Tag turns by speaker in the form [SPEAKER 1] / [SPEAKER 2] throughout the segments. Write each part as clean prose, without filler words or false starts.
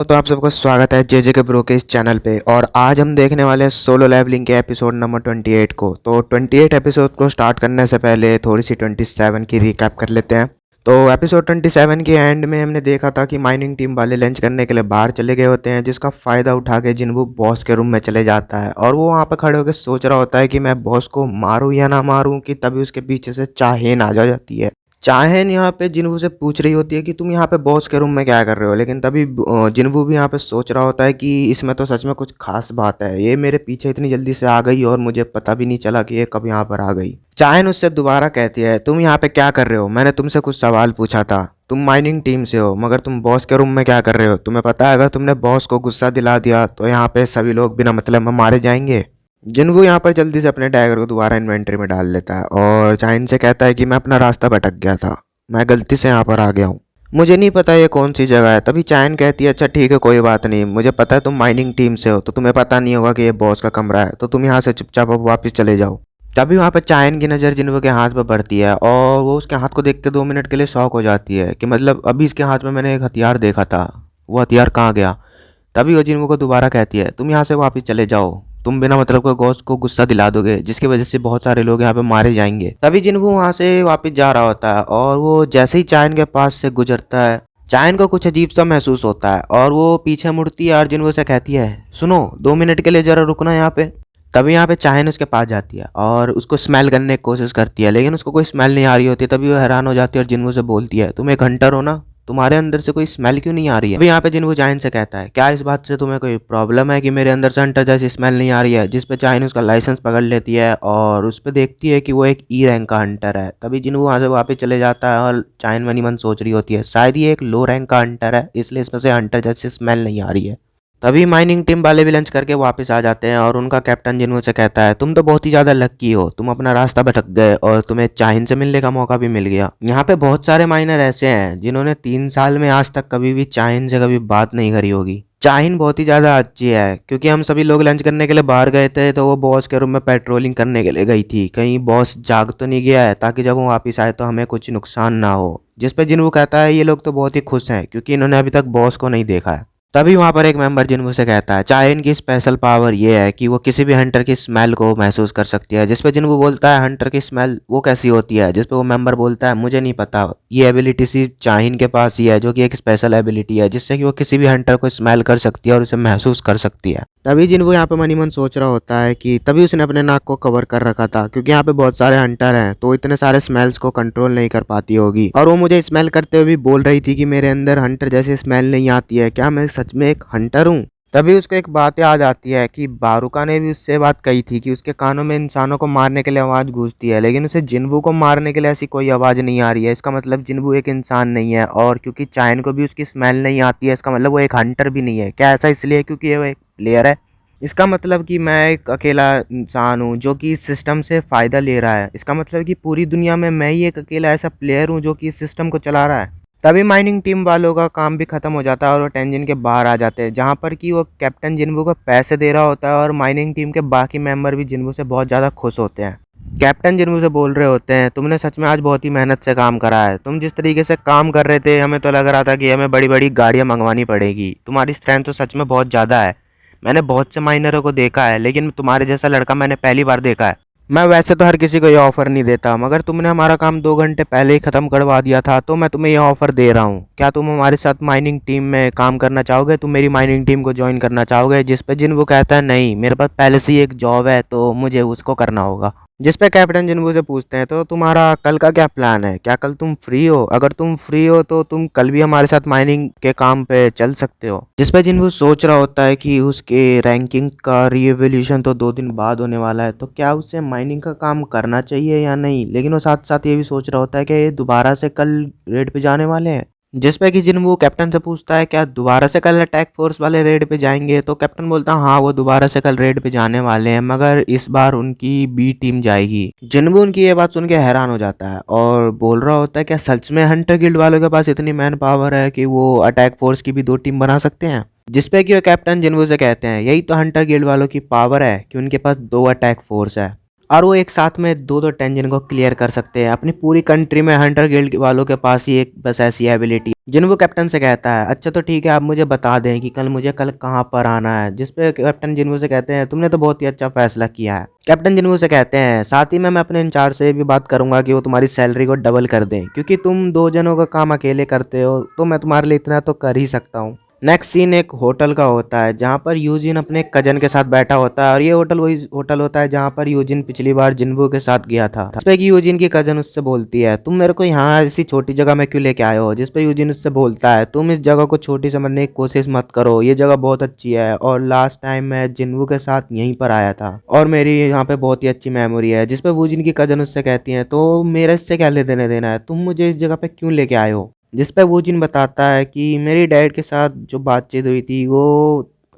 [SPEAKER 1] तो आप सबका स्वागत है जे के ब्रो के इस चैनल पे। और आज हम देखने वाले हैं सोलो लेवलिंग के एपिसोड नंबर 28 को। तो 28 एपिसोड को स्टार्ट करने से पहले थोड़ी सी 27 की रिकैप कर लेते हैं। तो एपिसोड 27 के एंड में हमने देखा था कि माइनिंग टीम वाले लंच करने के लिए बाहर चले गए होते हैं, जिसका फ़ायदा उठा के जिन्वू बॉस के रूम में चले जाता है और वो वहाँ पर खड़े होकर सोच रहा होता है कि मैं बॉस को मारूँ या ना मारूँ, कि तभी उसके पीछे से चाहेन आ जाती है। चाहेन यहाँ पे जिन्वू से पूछ रही होती है कि तुम यहाँ पे बॉस के रूम में क्या कर रहे हो, लेकिन तभी जिन्वू भी यहाँ पे सोच रहा होता है कि इसमें तो सच में कुछ खास बात है, ये मेरे पीछे इतनी जल्दी से आ गई और मुझे पता भी नहीं चला कि ये कब यहाँ पर आ गई। चाहेन उससे दोबारा कहती है, तुम यहाँ पे क्या कर रहे हो, मैंने तुमसे कुछ सवाल पूछा था, तुम माइनिंग टीम से हो, मगर तुम बॉस के रूम में क्या कर रहे हो, तुम्हें पता है अगर तुमने बॉस को गुस्सा दिला दिया तो यहाँ पे सभी लोग बिना मतलब में मारे जाएंगे। जिन्वू यहाँ पर जल्दी से अपने डैगर को दोबारा इन्वेंटरी में डाल लेता है और चाइन से कहता है कि मैं अपना रास्ता भटक गया था, मैं गलती से यहाँ पर आ गया हूँ, मुझे नहीं पता ये कौन सी जगह है। तभी चाइन कहती है, अच्छा ठीक है कोई बात नहीं, मुझे पता है तुम माइनिंग टीम से हो तो तुम्हें पता नहीं होगा कि ये बॉस का कमरा है, तो तुम यहाँ से चुपचाप अब वापस चले जाओ। तभी वहाँ पर चाइन की नज़र जिन्वू के हाथ पर पड़ती है और वो उसके हाथ को देख के 2 मिनट के लिए शॉक हो जाती है कि मतलब अभी इसके हाथ में मैंने एक हथियार देखा था, वो हथियार कहाँ गया। तभी वो जिन्वू को दोबारा कहती है, तुम यहाँ से वापस चले जाओ, तुम बिना मतलब के बॉस को गुस्सा दिला दोगे जिसकी वजह से बहुत सारे लोग यहाँ पे मारे जाएंगे। तभी जिन्वू वहाँ से वापस जा रहा होता है और वो जैसे ही चायन के पास से गुजरता है, चायन को कुछ अजीब सा महसूस होता है और वो पीछे मुड़ती है और जिन्वू से कहती है, सुनो 2 मिनट के लिए जरा रुकना यहाँ पे। तभी यहाँ पे चायन उसके पास जाती है और उसको स्मेल करने की कोशिश करती है, लेकिन उसको कोई स्मेल नहीं आ रही होती। तभी वो हैरान हो जाती है और जिन्वू से बोलती है, तुम एक हंटर हो ना, तुम्हारे अंदर से कोई स्मेल क्यों नहीं आ रही है। अभी यहाँ पे जिन्वू चाइन से कहता है, क्या इस बात से तुम्हें कोई प्रॉब्लम है कि मेरे अंदर से हंटर जैसी स्मेल नहीं आ रही है। जिस पे चाइन उसका लाइसेंस पकड़ लेती है और उस पर देखती है कि वो एक ई रैंक का हंटर है। तभी जिन्वू वहाँ से वापस चले जाता है और चाइन मनी मन सोच रही होती है, शायद ये एक लो रैंक का हंटर है, इसलिए इसमें से हंटर जैसी स्मेल नहीं आ रही है। तभी माइनिंग टीम वाले भी लंच करके वापस आ जाते हैं और उनका कैप्टन जिन्वू से कहता है, तुम तो बहुत ही ज़्यादा लक्की हो, तुम अपना रास्ता भटक गए और तुम्हें चाइन से मिलने का मौका भी मिल गया। यहाँ पे बहुत सारे माइनर ऐसे हैं जिन्होंने 3 साल में आज तक कभी भी चाइन से कभी बात नहीं करी होगी। चाइन बहुत ही ज़्यादा अच्छी है क्योंकि हम सभी लोग लंच करने के लिए बाहर गए थे, तो वो बॉस के रूम में पेट्रोलिंग करने के लिए गई थी, कहीं बॉस जाग तो नहीं गया है, ताकि जब वो वापस आए तो हमें कुछ नुकसान ना हो। जिस पे जिन्वू कहता है, ये लोग तो बहुत ही खुश हैं क्योंकि इन्होंने अभी तक बॉस को नहीं देखा है। तभी वहाँ पर एक मेंबर जिन्वू से कहता है, चाइन की स्पेशल पावर ये है कि वो किसी भी हंटर की स्मेल को महसूस कर सकती है। जिस पे जिन्वू बोलता है, हंटर की स्मेल वो कैसी होती है। जिस पे वो मेंबर बोलता है, मुझे नहीं पता, ये एबिलिटी सिर्फ चाइन के पास ही है, जो कि एक स्पेशल एबिलिटी है जिससे कि वो किसी भी हंटर को स्मेल कर सकती है और उसे महसूस कर सकती है। तभी जिन्वू यहाँ पे मनी मन सोच रहा होता है कि तभी उसने अपने नाक को कवर कर रखा था क्योंकि यहाँ पे बहुत सारे हंटर हैं, तो इतने सारे स्मेल्स को कंट्रोल नहीं कर पाती होगी। और वो मुझे स्मेल करते हुए भी बोल रही थी कि मेरे अंदर हंटर जैसी स्मेल नहीं आती है, क्या मैं सच में एक हंटर हूँ। तभी उसको एक बात याद आती है कि बारूका ने भी उससे बात कही थी कि उसके कानों में इंसानों को मारने के लिए आवाज़ गूंजती है, लेकिन उसे जिन्वू को मारने के लिए ऐसी कोई आवाज़ नहीं आ रही है। इसका मतलब जिन्वू एक इंसान नहीं है, और क्योंकि चाइन को भी उसकी स्मेल नहीं आती है, इसका मतलब वो एक हंटर भी नहीं है। क्या ऐसा इसलिए क्योंकि वो एक प्लेयर है? इसका मतलब कि मैं एक अकेला इंसान हूँ जो कि इस सिस्टम से फ़ायदा ले रहा है। इसका मतलब कि पूरी दुनिया में मैं ही एक अकेला ऐसा प्लेयर हूँ जो कि इस सिस्टम को चला रहा है। तभी माइनिंग टीम वालों का काम भी खत्म हो जाता है और वो टेंजिन के बाहर आ जाते हैं, जहाँ पर कि वो कैप्टन जिन्वू को पैसे दे रहा होता है और माइनिंग टीम के बाकी मेंबर भी जिन्वू से बहुत ज़्यादा खुश होते हैं। कैप्टन जिन्वू से बोल रहे होते हैं, तुमने सच में आज बहुत ही मेहनत से काम करा है, तुम जिस तरीके से काम कर रहे थे हमें तो लग रहा था कि हमें बड़ी बड़ी गाड़ियाँ मंगवानी पड़ेगी, तुम्हारी स्ट्रेंथ तो सच में बहुत ज़्यादा है। मैंने बहुत से माइनरों को देखा है, लेकिन तुम्हारे जैसा लड़का मैंने पहली बार देखा है। मैं वैसे तो हर किसी को ये ऑफ़र नहीं देता, मगर तुमने हमारा काम 2 घंटे पहले ही ख़त्म करवा दिया था, तो मैं तुम्हें ये ऑफ़र दे रहा हूँ। क्या तुम हमारे साथ माइनिंग टीम में काम करना चाहोगे? तुम मेरी माइनिंग टीम को ज्वाइन करना चाहोगे? जिस पे जिन्वू कहता है, नहीं, मेरे पास पहले से ही एक जॉब है तो मुझे उसको करना होगा। जिस पे कैप्टन जिन्वू से पूछते हैं, तो तुम्हारा कल का क्या प्लान है? क्या कल तुम फ्री हो? अगर तुम फ्री हो तो तुम कल भी हमारे साथ माइनिंग के काम पे चल सकते हो। जिस पे जिन्वू सोच रहा होता है कि उसके रैंकिंग का रीएवोल्यूशन तो 2 दिन बाद होने वाला है, तो क्या उसे माइनिंग का काम करना चाहिए या नहीं। लेकिन वो साथ साथ ये भी सोच रहा होता है कि ये दोबारा से कल रेड पे जाने वाले हैं। जिस पे कि जिन्वू कैप्टन से पूछता है, क्या दोबारा से कल अटैक फोर्स वाले रेड पे जाएंगे? तो कैप्टन बोलता है, हाँ वो दोबारा से कल रेड पे जाने वाले हैं, मगर इस बार उनकी बी टीम जाएगी। जिन्वू उनकी ये बात सुन के हैरान हो जाता है और बोल रहा होता है, क्या सच में हंटर गिल्ड वालों के पास इतनी मैन पावर है कि वो अटैक फोर्स की भी 2 टीम बना सकते हैं? जिस पे कि वो कैप्टन जिन्वू से कहते हैं, यही तो हंटर गिल्ड वालों की पावर है कि उनके पास 2 अटैक फोर्स है। और वो एक साथ में दो दो टेंजन को क्लियर कर सकते हैं। अपनी पूरी कंट्री में हंटर गिल्ड वालों के पास ही एक बस ऐसी एबिलिटी जिन्वो कैप्टन से कहता है, अच्छा तो ठीक है, आप मुझे बता दें कि मुझे कल कहाँ पर आना है। जिस पे कैप्टन जिन्वो से कहते हैं, तुमने तो बहुत ही अच्छा फैसला किया है। कैप्टन जिन्वो से कहते हैं, साथ ही में मैं अपने इंचार्ज से भी बात करूंगा कि वो तुम्हारी सैलरी को डबल कर दें, क्योंकि तुम दो जनों का काम अकेले करते हो, तो मैं तुम्हारे लिए इतना तो कर ही सकता हूँ। नेक्स्ट सीन एक होटल का होता है जहाँ पर यूजिन अपने कजन के साथ बैठा होता है, और ये होटल वही होटल होता है जहाँ पर यूजिन पिछली बार जिन्वो के साथ गया था। जिस पे कि यूजिन की कजन उससे बोलती है, तुम मेरे को यहाँ ऐसी छोटी जगह में क्यों लेके आए हो। जिस पे यूजिन उससे बोलता है, तुम इस जगह को छोटी समझने की कोशिश मत करो, ये जगह बहुत अच्छी है, और लास्ट टाइम मैं जिन्वो के साथ यहीं पर आया था और मेरी यहाँ पे बहुत ही अच्छी मेमोरी है। जिस पे यूजिन की कजन उससे कहती है, तो मेरे इससे क्या ले देने देना है, तुम मुझे इस जगह पे क्यों लेके आए हो। जिस पे वो जिन बताता है कि मेरी डैड के साथ जो बातचीत हुई थी वो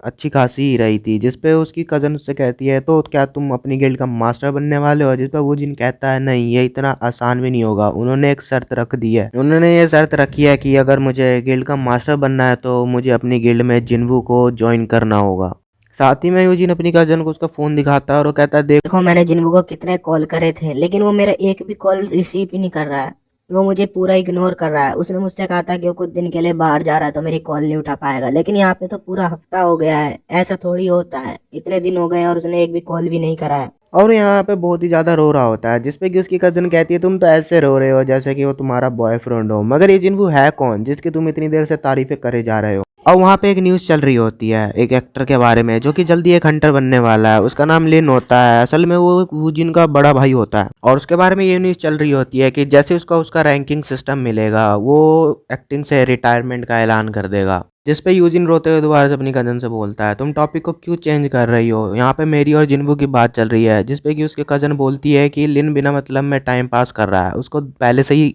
[SPEAKER 1] अच्छी खासी ही रही थी। जिस पे उसकी कज़न उससे कहती है, तो क्या तुम अपनी गिल्ड का मास्टर बनने वाले हो। जिस पे वो जिन कहता है, नहीं ये इतना आसान भी नहीं होगा। उन्होंने एक शर्त रख दी है, उन्होंने ये शर्त रखी है कि अगर मुझे गिल्ड का मास्टर बनना है तो मुझे अपनी गिल्ड में जिन्वू को ज्वाइन करना होगा। साथ ही में यूजिन अपनी कज़न को उसका फ़ोन दिखाता है और वो कहता है,
[SPEAKER 2] देखो मैंने जिन्वू को कितने कॉल करे थे, लेकिन वो मेरा एक भी कॉल रिसीव ही नहीं कर रहा है। वो मुझे पूरा इग्नोर कर रहा है। उसने मुझसे कहा था कि वो कुछ दिन के लिए बाहर जा रहा है तो मेरी कॉल नहीं उठा पाएगा, लेकिन यहाँ पे तो पूरा हफ्ता हो गया है। ऐसा थोड़ी होता है, इतने दिन हो गए हैं और उसने एक भी कॉल भी नहीं करा है।
[SPEAKER 1] और यहाँ पे बहुत ही ज़्यादा रो रहा होता है। जिस पे कि उसकी कज़न कहती है, तुम तो ऐसे रो रहे हो जैसे कि वो तुम्हारा बॉयफ्रेंड हो, मगर ये जिन्वू है कौन जिसकी तुम इतनी देर से तारीफें करे जा रहे हो। और वहाँ पे एक न्यूज़ चल रही होती है एक एक्टर के बारे में जो कि जल्दी एक हंटर बनने वाला है। उसका नाम लिन होता है, असल में वो वूजिन का बड़ा भाई होता है। और उसके बारे में ये न्यूज़ चल रही होती है कि जैसे उसका उसका रैंकिंग सिस्टम मिलेगा, वो एक्टिंग से रिटायरमेंट का ऐलान कर देगा। जिस पे यूजिन रोते हुए दोबारा से अपनी कज़न से बोलता है, तुम टॉपिक को क्यों चेंज कर रही हो, यहाँ पे मेरी और जिन्वू की बात चल रही है। जिस पे कि उसकी कज़न बोलती है कि लिन बिना मतलब में टाइम पास कर रहा है, उसको पहले से ही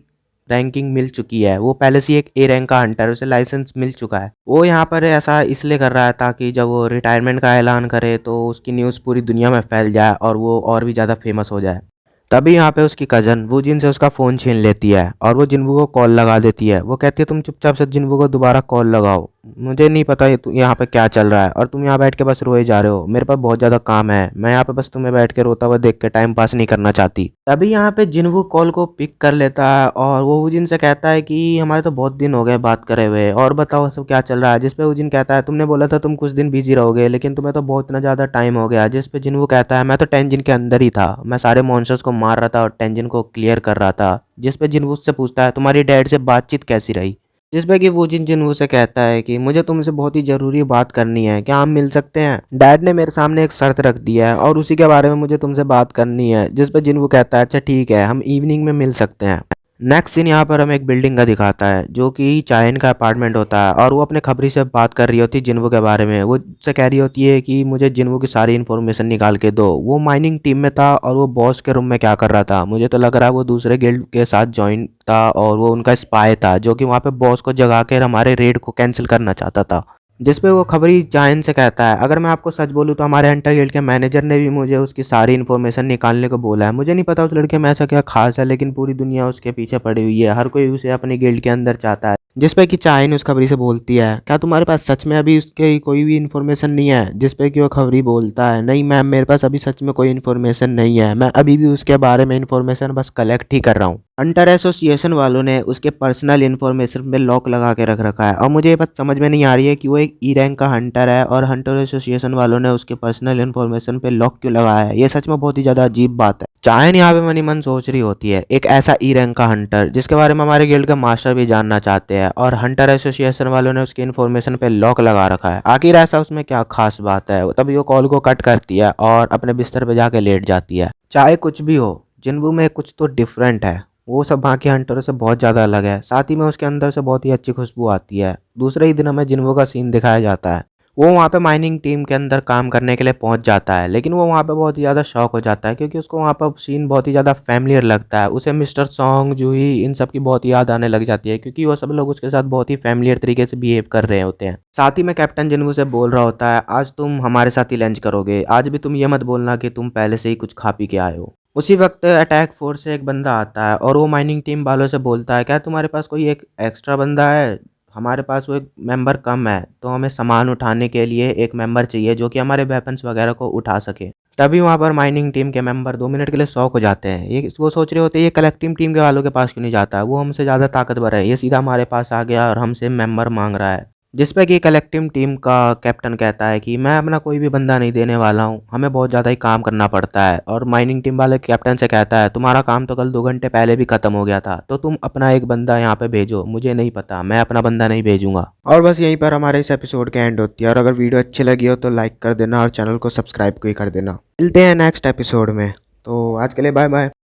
[SPEAKER 1] रैंकिंग मिल चुकी है, वो पहले से ही एक ए रैंक का हंटर, उसे लाइसेंस मिल चुका है। वो यहाँ पर ऐसा इसलिए कर रहा है ताकि जब वो रिटायरमेंट का ऐलान करे तो उसकी न्यूज़ पूरी दुनिया में फैल जाए और वो और भी ज़्यादा फेमस हो जाए। तभी यहाँ पे उसकी कज़न वो जिन से उसका फ़ोन छीन लेती है और वो जिन्वू को कॉल लगा देती है। वो कहती है, तुम चुपचाप से जिन्वू को दोबारा कॉल लगाओ, मुझे नहीं पता यहाँ पे क्या चल रहा है और तुम यहाँ बैठ के बस रोए जा रहे हो। मेरे पास बहुत ज़्यादा काम है, मैं यहाँ पे बस तुम्हें बैठ के रोता हुआ देख के टाइम पास नहीं करना चाहती। तभी यहाँ पे जिन्वू कॉल को पिक कर लेता है और वो उजिन से कहता है कि हमारे तो बहुत दिन हो गए बात करे हुए, और बताओ सब क्या चल रहा है। जिस पे उजिन कहता है, तुमने बोला था तुम कुछ दिन बिजी रहोगे, लेकिन तुम्हें तो बहुत इतना ज़्यादा टाइम हो गया। जिस पे जिन्वू कहता है, मैं तो टेंजिन के अंदर ही था, मैं सारे मॉन्स्टर्स को मार रहा था और टेंजिन को क्लियर कर रहा था। जिस पे जिन्वू से पूछता है, तुम्हारी डैड से बातचीत कैसी रही। जिस पे कि वो जिन्वू से कहता है कि मुझे तुमसे बहुत ही ज़रूरी बात करनी है, क्या हम मिल सकते हैं। डैड ने मेरे सामने एक शर्त रख दी है और उसी के बारे में मुझे तुमसे बात करनी है। जिस पे जिन्वू कहता है, अच्छा ठीक है, हम इवनिंग में मिल सकते हैं। नेक्स्ट सीन यहाँ पर हमें एक बिल्डिंग का दिखाता है जो कि चायन का अपार्टमेंट होता है, और वो अपने खबरी से बात कर रही होती है जिन्वू के बारे में। वो उससे कह रही होती है कि मुझे जिन्वू की सारी इन्फॉर्मेशन निकाल के दो, वो माइनिंग टीम में था और वो बॉस के रूम में क्या कर रहा था। मुझे तो लग रहा है वो दूसरे गिल्ड के साथ ज्वाइन था और वो उनका स्पाई था जो कि वहाँ पे बॉस को जगा कर हमारे रेड को कैंसिल करना चाहता था। जिस पे वो खबरी चायन से कहता है, अगर मैं आपको सच बोलूँ तो हमारे हंटर गिल्ड के मैनेजर ने भी मुझे उसकी सारी इन्फॉर्मेशन निकालने को बोला है। मुझे नहीं पता उस लड़के में ऐसा क्या खास है, लेकिन पूरी दुनिया उसके पीछे पड़ी हुई है, हर कोई उसे अपनी गिल्ड के अंदर चाहता है। जिस पे कि चायन उस खबरी से बोलती है, क्या तुम्हारे पास सच में अभी उसके कोई भी इन्फॉर्मेशन नहीं है। जिस पे कि वो खबरी बोलता है, नहीं मैम, मेरे पास अभी सच में कोई इन्फॉर्मेशन नहीं है, मैं अभी भी उसके बारे में इन्फॉर्मेशन बस कलेक्ट ही कर रहा हूँ। हंटर एसोसिएशन वालों ने उसके पर्सनल इन्फॉर्मेशन पे लॉक लगा के रख रखा है, और मुझे ये बात समझ में नहीं आ रही है कि वो एक ई रैंक का हंटर है और हंटर एसोसिएशन वालों ने उसके पर्सनल इन्फॉर्मेशन पे लॉक क्यों लगाया है। ये सच में बहुत ही ज़्यादा अजीब बात है। चायन यहाँ पे मनी मन सोच रही होती है, एक ऐसा ई रैंक का हंटर जिसके बारे में हमारे गिल्ड का मास्टर भी जानना चाहते हैं, और हंटर एसोसिएशन वालों ने उसकी इन्फॉर्मेशन पे लॉक लगा रखा है। आखिर ऐसा उसमें क्या खास बात है। तभी वो कॉल को कट करती है और अपने बिस्तर पे जाके लेट जाती है। चाहे कुछ भी हो, जिन्वू में कुछ तो डिफरेंट है, वो सब बाकी हंटरों से बहुत ज़्यादा अलग है। साथ ही में उसके अंदर से बहुत ही अच्छी खुशबू आती है। दूसरे ही दिन हमें जिन्वू का सीन दिखाया जाता है। वो वहाँ पे माइनिंग टीम के अंदर काम करने के लिए पहुँच जाता है, लेकिन वो वहाँ पे बहुत ही ज़्यादा शॉक हो जाता है क्योंकि उसको वहाँ पर सीन बहुत ही ज़्यादा फैमिलियर लगता है। उसे मिस्टर सॉन्ग, जूही, इन सब की बहुत याद आने लग जाती है क्योंकि वो सब लोग उसके साथ बहुत ही फैमिलियर तरीके से बिहेव कर रहे होते हैं। साथ ही में कैप्टन जिन्वू से बोल रहा होता है, आज तुम हमारे साथ ही लंच करोगे, आज भी तुम ये मत बोलना कि तुम पहले से ही कुछ खा पी के आए हो। उसी वक्त अटैक फोर्स से एक बंदा आता है और वो माइनिंग टीम वालों से बोलता है, क्या तुम्हारे पास कोई एक एक्स्ट्रा बंदा है। हमारे पास वो एक मेंबर कम है, तो हमें सामान उठाने के लिए एक मेंबर चाहिए जो कि हमारे वेपन्स वगैरह को उठा सके। तभी वहाँ पर माइनिंग टीम के मेंबर 2 मिनट के लिए शॉक हो जाते हैं। ये वो सोच रहे होते हैं ये कलेक्टिव टीम के वालों के पास क्यों नहीं जाता, वो हमसे ज़्यादा ताकतवर है, ये सीधा हमारे पास आ गया और हमसे मेंबर मांग रहा है। जिस पे कि कलेक्टिव टीम का कैप्टन कहता है कि मैं अपना कोई भी बंदा नहीं देने वाला हूँ, हमें बहुत ज़्यादा ही काम करना पड़ता है। और माइनिंग टीम वाले कैप्टन से कहता है तुम्हारा काम तो कल 2 घंटे पहले भी खत्म हो गया था, तो तुम अपना एक बंदा यहाँ पे भेजो, मुझे नहीं पता, मैं अपना बंदा नहीं भेजूंगा। और बस यहीं पर हमारे इस एपिसोड के एंड होती है। और अगर वीडियो अच्छी लगी हो तो लाइक कर देना और चैनल को सब्सक्राइब भी कर देना। मिलते हैं नेक्स्ट एपिसोड में, तो आज के लिए बाय बाय।